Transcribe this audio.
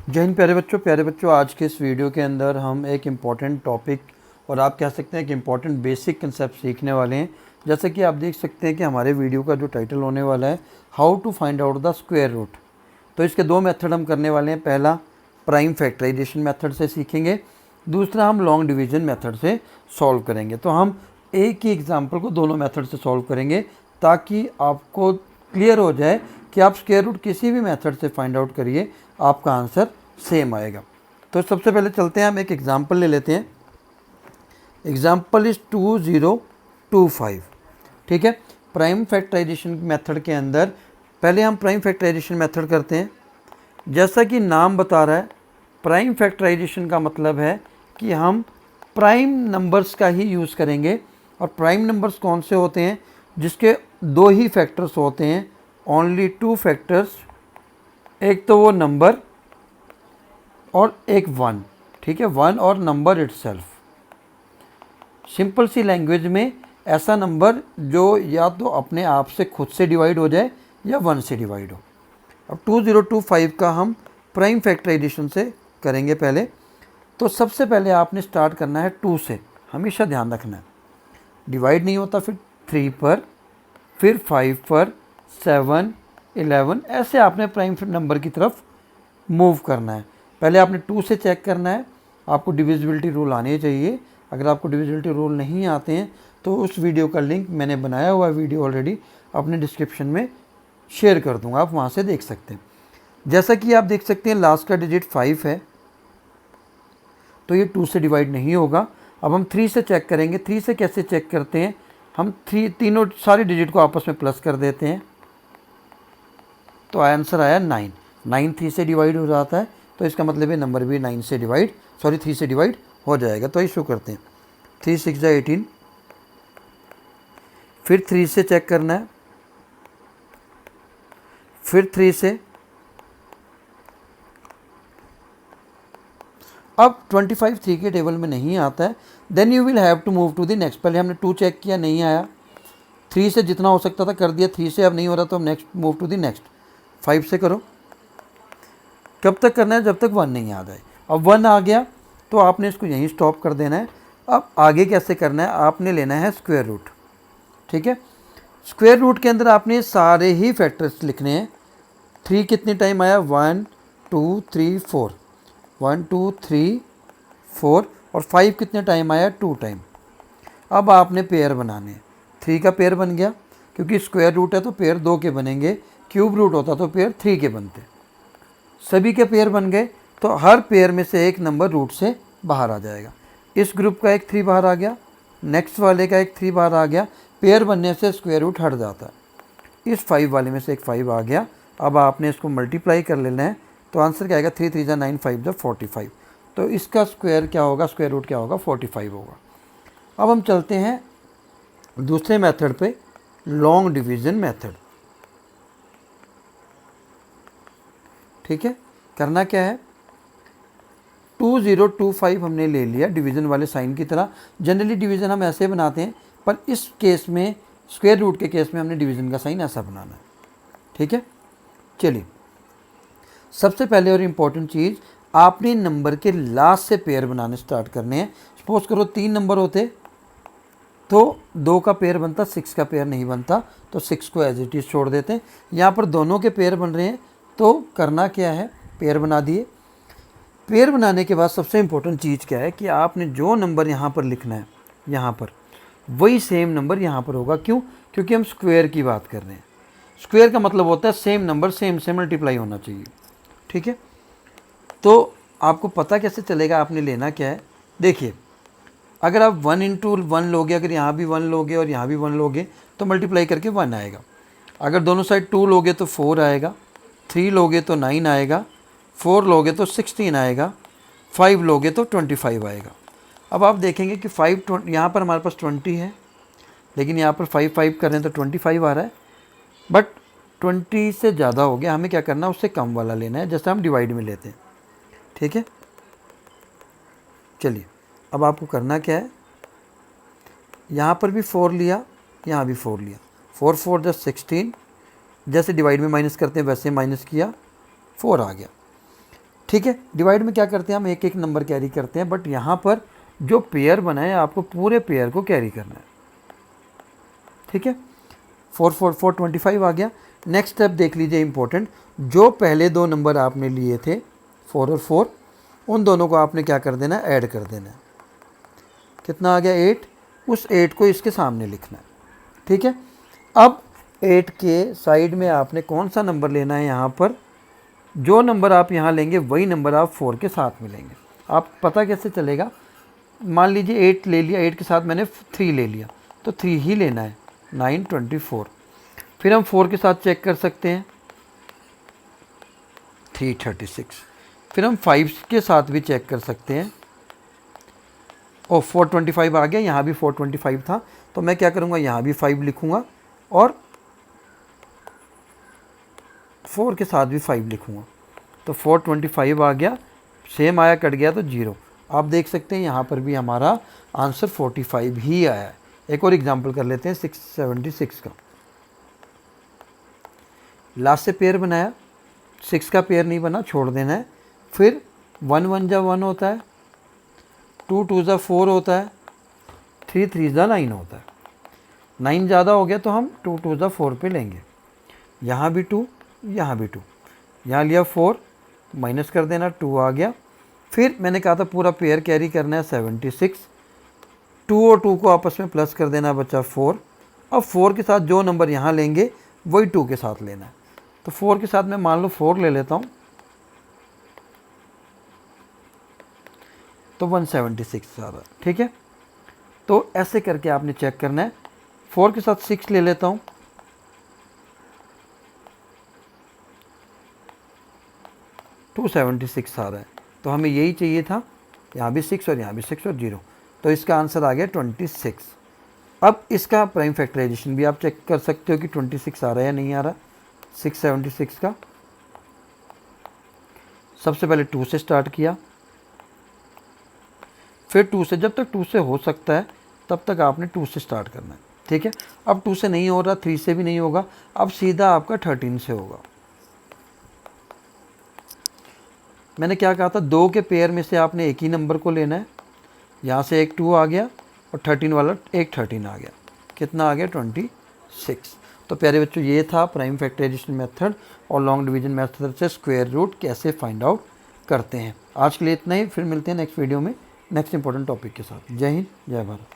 जय हिंद प्यारे बच्चों आज के इस वीडियो के अंदर हम एक इम्पॉर्टेंट टॉपिक और आप कह सकते हैं कि इम्पॉर्टेंट बेसिक कंसेप्ट सीखने वाले हैं। जैसे कि आप देख सकते हैं कि हमारे वीडियो का जो टाइटल होने वाला है how to find out the square root. तो इसके दो मेथड हम करने वाले हैं। पहला प्राइम फैक्टराइजेशन मेथड से सीखेंगे, दूसरा हम लॉन्ग डिवीज़न मेथड से सॉल्व करेंगे। तो हम एक ही एग्जाम्पल को दोनों मेथड से सॉल्व करेंगे ताकि आपको क्लियर हो जाए कि आप स्क्वायर रूट किसी भी मेथड से फाइंड आउट करिए, आपका आंसर सेम आएगा। तो सबसे पहले चलते हैं, हम एक एग्जांपल ले लेते हैं। Example is 2025। ठीक है, प्राइम फैक्टराइजेशन मेथड के अंदर पहले हम प्राइम फैक्टराइजेशन मेथड करते हैं। जैसा कि नाम बता रहा है, प्राइम फैक्टराइजेशन का मतलब है कि हम प्राइम नंबर्स का ही यूज़ करेंगे। और प्राइम नंबर्स कौन से होते हैं? जिसके दो ही फैक्टर्स होते हैं, ओनली टू फैक्टर्स। एक तो वो नंबर और एक वन। ठीक है, वन और नंबर इटसेल्फ। सिंपल सी लैंग्वेज में ऐसा नंबर जो या तो अपने आप से खुद से डिवाइड हो जाए या वन से डिवाइड हो। अब 2025 का हम प्राइम फैक्टराइजेशन से करेंगे पहले। तो सबसे पहले आपने स्टार्ट करना है 2 से, हमेशा ध्यान रखना है। डिवाइड नहीं होता फिर 3 पर, फिर 5 पर, 7, 11, ऐसे आपने प्राइम नंबर की तरफ मूव करना है। पहले आपने 2 से चेक करना है। आपको डिविजिबिलिटी रूल आने चाहिए। अगर आपको डिविजिबिलिटी रूल नहीं आते हैं तो उस वीडियो का लिंक मैंने बनाया हुआ वीडियो ऑलरेडी अपने डिस्क्रिप्शन में शेयर कर दूंगा, आप वहाँ से देख सकते हैं। जैसा कि आप देख सकते हैं लास्ट का डिजिट 5 है, तो ये 2 से डिवाइड नहीं होगा। अब हम 3 से चेक करेंगे। 3 से कैसे चेक करते हैं? हम तीनों सारे डिजिट को आपस में प्लस कर देते हैं, तो आंसर आया 9। 9 3 से डिवाइड हो जाता है, तो इसका मतलब है नंबर भी 3 से डिवाइड हो जाएगा। तो इशू करते हैं। 3 6 18। फिर 3 से चेक करना है, फिर 3 से। अब 25 3 के टेबल में नहीं आता है, then you will have to move to the next. पहले हमने 2 चेक किया, नहीं आया। 3 से जितना हो सकता था कर दिया, 3 से अब नहीं हो रहा तो हम next move to the next. 5 से करो। कब तक करना है? जब तक 1 नहीं आ जाए। अब 1 आ गया तो आपने इसको यहीं स्टॉप कर देना है। अब आगे कैसे करना है? आपने लेना है स्क्वायर रूट। ठीक है, स्क्वायर रूट के अंदर आपने सारे ही फैक्टर्स लिखने हैं। 3 कितने टाइम आया? 1 2 3 4। 1 2 3 4। और 5 कितने टाइम आया? 2 टाइम। अब आपने पेयर बनाने हैं। 3 का पेयर बन गया, क्योंकि स्क्वायर रूट है तो पेयर 2 के बनेंगे। क्यूब रूट होता तो पेयर 3 के बनते। सभी के पेयर बन गए, तो हर पेयर में से एक नंबर रूट से बाहर आ जाएगा। इस ग्रुप का एक 3 बाहर आ गया, नेक्स्ट वाले का एक 3 बाहर आ गया। पेयर बनने से स्क्वायर रूट हट जाता है। इस 5 वाले में से एक 5 आ गया। अब आपने इसको मल्टीप्लाई कर लेना है, तो आंसर क्या आएगा? 3 3 जा 9, 5 जा 45। तो इसका स्क्वायर क्या होगा? स्क्वायर रूट क्या होगा? 45 होगा। अब हम चलते हैं दूसरे मेथड पे, लॉन्ग डिवीज़न मेथड। ठीक है, करना क्या है? 2025 हमने ले लिया डिवीज़न वाले साइन की तरह। जनरली डिवीज़न हम ऐसे बनाते हैं, पर इस केस में स्क्वायर रूट के केस में हमने डिवीज़न का साइन ऐसा बनाना है। ठीक है, चलिए सबसे पहले और इम्पॉर्टेंट चीज़, आपने नंबर के लास्ट से पेयर बनाने स्टार्ट करने हैं। सपोज करो 3 नंबर होते तो 2 का पेयर बनता, 6 का पेयर नहीं बनता, तो 6 को एज इट इज़ छोड़ देते हैं। यहाँ पर दोनों के पेयर बन रहे हैं, तो करना क्या है? पेयर बना दिए। पेयर बनाने के बाद सबसे इम्पोर्टेंट चीज़ क्या है कि आपने जो नंबर यहाँ पर लिखना है, यहाँ पर वही सेम नंबर यहाँ पर होगा। क्यों? क्योंकि हम स्क्वायर की बात कर रहे हैं। स्क्वायर का मतलब होता है सेम नंबर सेम से मल्टीप्लाई होना चाहिए। ठीक है, तो आपको पता कैसे चलेगा आपने लेना क्या है? देखिए, अगर आप 1 इंटू 1 लोगे, अगर यहाँ भी 1 लोगे और यहाँ भी 1 लोगे, तो मल्टीप्लाई करके 1 आएगा। अगर दोनों साइड 2 लोगे तो 4 आएगा, 3 लोगे तो 9 आएगा, 4 लोगे तो 16 आएगा, 5 लोगे तो 25 आएगा। अब आप देखेंगे कि 5 यहाँ पर हमारे पास 20 है, लेकिन यहाँ पर 5 5 कर रहे हैं तो 25 आ रहा है। बट 20 से ज़्यादा हो गया, हमें क्या करना है? उससे कम वाला लेना है, जैसे हम डिवाइड में लेते हैं। ठीक है, चलिए अब आपको करना क्या है? यहाँ पर भी 4 लिया, यहाँ भी 4 लिया। 4 4 जा 16। जैसे डिवाइड में माइनस करते हैं वैसे माइनस किया, 4 आ गया। ठीक है, डिवाइड में क्या करते हैं हम, एक एक नंबर कैरी करते हैं, बट यहाँ पर जो पेयर बना है आपको पूरे पेयर को कैरी करना है। ठीक है, 4 आ गया। नेक्स्ट स्टेप देख लीजिए इंपॉर्टेंट, जो पहले दो नंबर आपने लिए थे 4 और 4, उन दोनों को आपने क्या कर देना है, ऐड कर देना है। कितना आ गया, 8। उस 8 को इसके सामने लिखना है। ठीक है, अब 8 के साइड में आपने कौन सा नंबर लेना है, यहाँ पर जो नंबर आप यहाँ लेंगे वही नंबर आप 4 के साथ में लेंगे। आप पता कैसे चलेगा, मान लीजिए 8 ले लिया, 8 के साथ मैंने 3 ले लिया, तो 3 ही लेना है, 9 24। फिर हम 4 के साथ चेक कर सकते हैं, 336। फिर हम 5 के साथ भी चेक कर सकते हैं, और 425 आ गया, यहाँ भी 425 था, तो मैं क्या करूँगा, यहाँ भी 5 लिखूँगा और 4 के साथ भी 5 लिखूँगा, तो 425 आ गया, सेम आया, कट गया तो 0। आप देख सकते हैं यहाँ पर भी हमारा आंसर 45 ही आया है। एक और एग्जांपल कर लेते हैं 676 का। लास्ट से पेयर बनाया, 6 का पेयर नहीं बना, छोड़ देना है। फिर 1 1 जा 1 होता है, 2 2 जा 4 होता है, 3 3 जा 9 होता है। 9 ज़्यादा हो गया तो हम 2 2 जा 4 पे लेंगे। यहाँ भी 2, यहाँ भी 2, यहाँ लिया 4, माइनस कर देना, 2 आ गया। फिर मैंने कहा था पूरा पेयर कैरी करना है 76, 2 और 2 को आपस में प्लस कर देना, बचा 4। अब 4 के साथ जो नंबर यहाँ लेंगे वही 2 के साथ लेना है, तो 4 के साथ मैं मान लो 4 ले लेता हूँ, तो 176 आ रहा है। ठीक है, तो ऐसे करके आपने चेक करना है। 4 के साथ 6 ले लेता हूँ, तो 276 आ रहा है, तो हमें यही चाहिए था, यहाँ भी 6 और यहाँ भी 6 और 0, तो इसका आंसर आ गया 26। अब इसका प्राइम फैक्टराइजेशन भी आप चेक कर सकते हो कि 26 आ रहा है या नहीं आ रहा। 676 का सबसे पहले 2 से स्टार्ट किया, फिर 2 से, जब तक 2 से हो सकता है तब तक आपने 2 से स्टार्ट करना है। ठीक है, अब 2 से नहीं हो रहा, 3 से भी नहीं होगा, अब सीधा आपका 13 से होगा। मैंने क्या कहा था, 2 के पेयर में से आपने एक ही नंबर को लेना है। यहाँ से एक 2 आ गया और 13 वाला एक 13 आ गया, कितना आ गया 26। तो प्यारे बच्चों, ये था प्राइम फैक्टराइजेशन मेथड और लॉन्ग डिवीजन मेथड से स्क्वायर रूट कैसे फाइंड आउट करते हैं। आज के लिए इतना ही, फिर मिलते हैं नेक्स्ट वीडियो में नेक्स्ट इंपॉर्टेंट टॉपिक के साथ। जय हिंद, जय भारत।